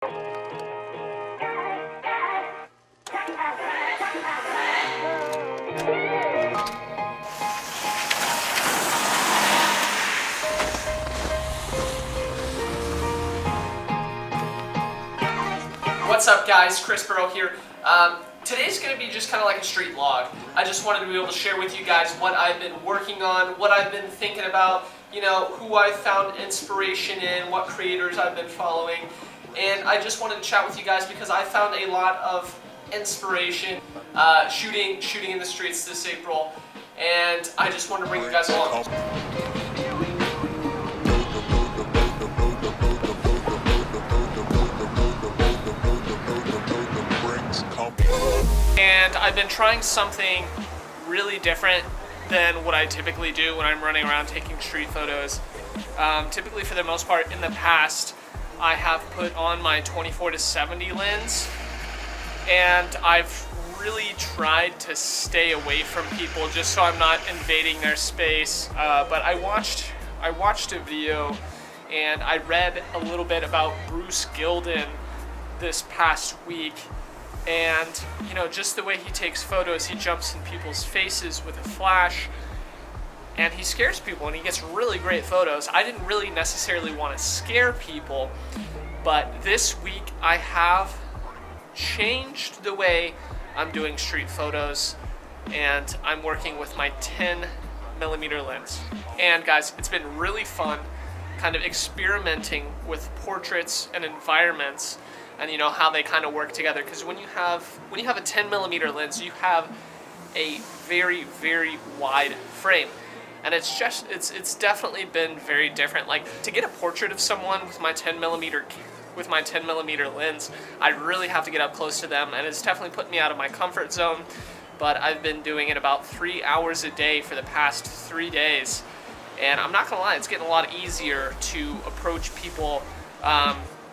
What's up guys, Chris Burrow here. Today's going to be just kind of like a street vlog. I just wanted to be able to share with you guys what I've been working on, what I've been thinking about, you know, who I found inspiration in, what creators I've been following. And I just wanted to chat with you guys because I found a lot of inspiration shooting in the streets this April. And I just wanted to bring you guys along. And I've been trying something really different than what I typically do when I'm running around taking street photos. Typically, for the most part, in the past, I have put on my 24-70 lens, and I've really tried to stay away from people just so I'm not invading their space. But I watched a video, and I read a little bit about Bruce Gilden this past week. And, you know, just the way he takes photos, he jumps in people's faces with a flash, and he scares people, and he gets really great photos. I didn't really necessarily want to scare people, but this week I have changed the way I'm doing street photos, and I'm working with my 10mm lens. And guys, it's been really fun kind of experimenting with portraits and environments, and you know how they kind of work together. Because when you have a 10mm lens, you have a very, very wide frame, and it's definitely been very different. Like, to get a portrait of someone with my 10mm lens, I really have to get up close to them, and it's definitely put me out of my comfort zone. But I've been doing it about 3 hours a day for the past 3 days, and I'm not gonna lie, it's getting a lot easier to approach people.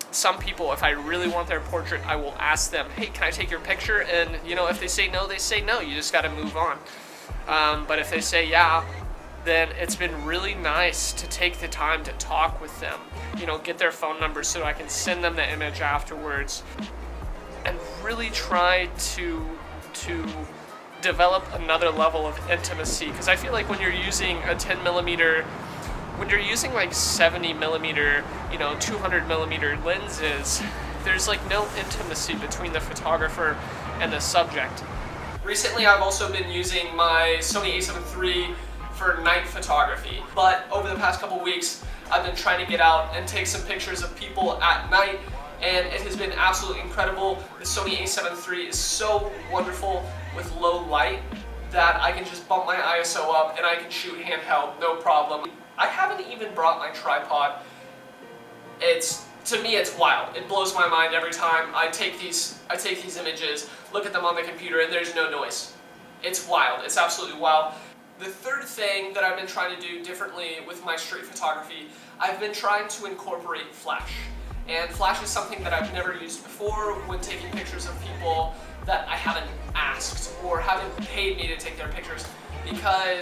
Some people, if I really want their portrait, I will ask them, hey, can I take your picture? And, you know, if they say no, they say no. You just got to move on. But if they say yeah, then it's been really nice to take the time to talk with them, you know, get their phone number so I can send them the image afterwards, and really try to develop another level of intimacy. Because I feel like when you're using a 10mm, when you're using like 70mm, you know, 200mm lenses, there's like no intimacy between the photographer and the subject. Recently, I've also been using my Sony a7 III for night photography, but over the past couple weeks, I've been trying to get out and take some pictures of people at night, and it has been absolutely incredible. The Sony a7 III is so wonderful with low light that I can just bump my ISO up and I can shoot handheld, no problem. I haven't even brought my tripod. To me, it's wild. It blows my mind every time I take these images, look at them on the computer, and there's no noise. It's wild. It's absolutely wild. The third thing that I've been trying to do differently with my street photography, I've been trying to incorporate flash. And flash is something that I've never used before when taking pictures of people that I haven't asked or haven't paid me to take their pictures. Because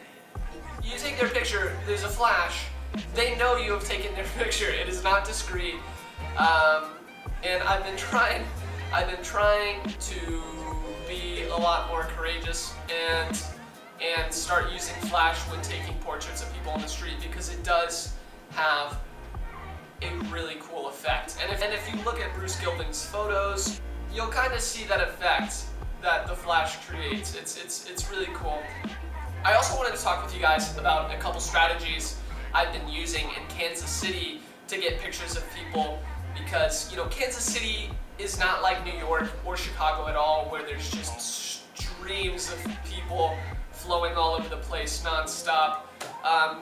you take their picture, there's a flash, they know you have taken their picture. It is not discreet, and I've been trying to be a lot more courageous and start using flash when taking portraits of people on the street, because it does have a really cool effect. And if you look at Bruce Gilden's photos, you'll kind of see that effect that the flash creates. It's really cool. I also wanted to talk with you guys about a couple strategies I've been using in Kansas City to get pictures of people, because, you know, Kansas City is not like New York or Chicago at all, where there's just streams of people flowing all over the place non-stop.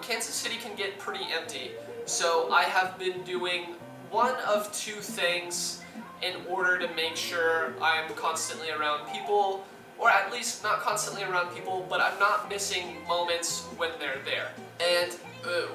Kansas City can get pretty empty, so I have been doing one of two things in order to make sure I'm constantly around people, or at least not constantly around people, but I'm not missing moments when they're there. And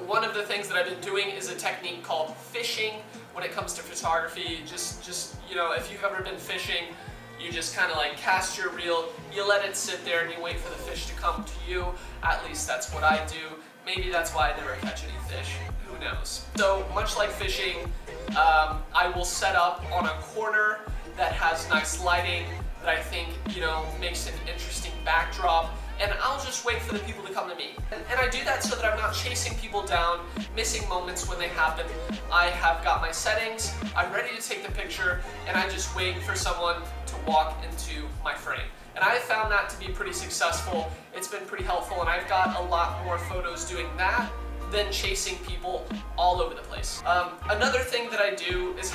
one of the things that I've been doing is a technique called fishing when it comes to photography. Just you know, if you've ever been fishing, you just kind of like cast your reel, you let it sit there, and you wait for the fish to come to you. At least that's what I do. Maybe that's why I never catch any fish. Who knows? So much like fishing, I will set up on a corner that has nice lighting that I think, you know, makes an interesting backdrop, and I'll just wait for the people to come to me. And I do that so that I'm not chasing people down, missing moments when they happen. I have got my settings, I'm ready to take the picture, and I just wait for someone to walk into my frame. And I have found that to be pretty successful. It's been pretty helpful, and I've got a lot more photos doing that than chasing people all over the place. Another thing that I do is,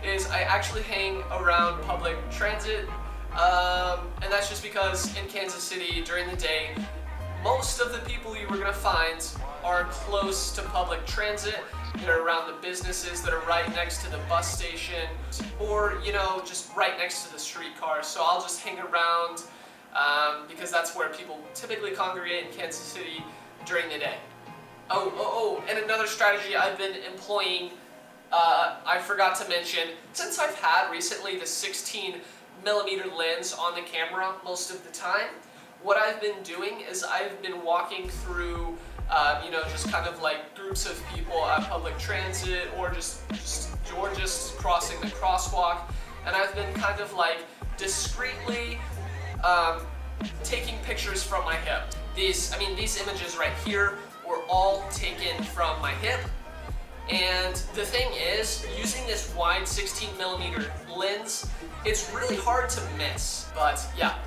is I actually hang around public transit, and that's just because in Kansas City during the day, most of the people you were gonna find are close to public transit. They're around the businesses that are right next to the bus station, or, you know, just right next to the streetcar. So I'll just hang around because that's where people typically congregate in Kansas City during the day. And another strategy I've been employing, I forgot to mention, since I've had recently the 16mm lens on the camera most of the time, what I've been doing is I've been walking through, you know, just kind of like groups of people at public transit, or just crossing the crosswalk, and I've been kind of like discreetly taking pictures from my hip. These images right here were all taken from my hip, and the thing is, using this wide 16mm lens, it's really hard to miss. But yeah,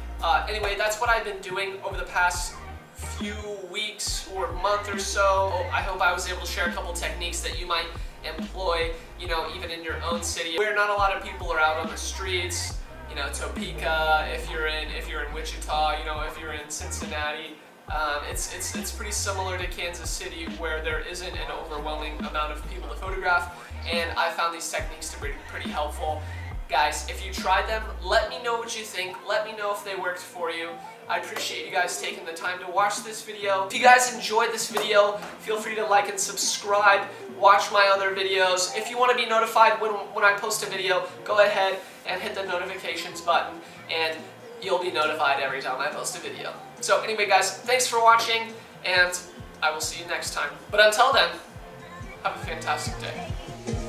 anyway, that's what I've been doing over the past few weeks or month or so. I hope I was able to share a couple techniques that you might employ, you know, even in your own city where not a lot of people are out on the streets. You know, Topeka, if you're in Wichita, you know, if you're in Cincinnati. It's pretty similar to Kansas City, where there isn't an overwhelming amount of people to photograph, and I found these techniques to be pretty helpful. Guys, if you tried them, let me know what you think. Let me know if they worked for you. I appreciate you guys taking the time to watch this video. If you guys enjoyed this video, feel free to like and subscribe. Watch my other videos. If you want to be notified when I post a video, go ahead and hit the notifications button, and you'll be notified every time I post a video. So anyway, guys, thanks for watching, and I will see you next time. But until then, have a fantastic day.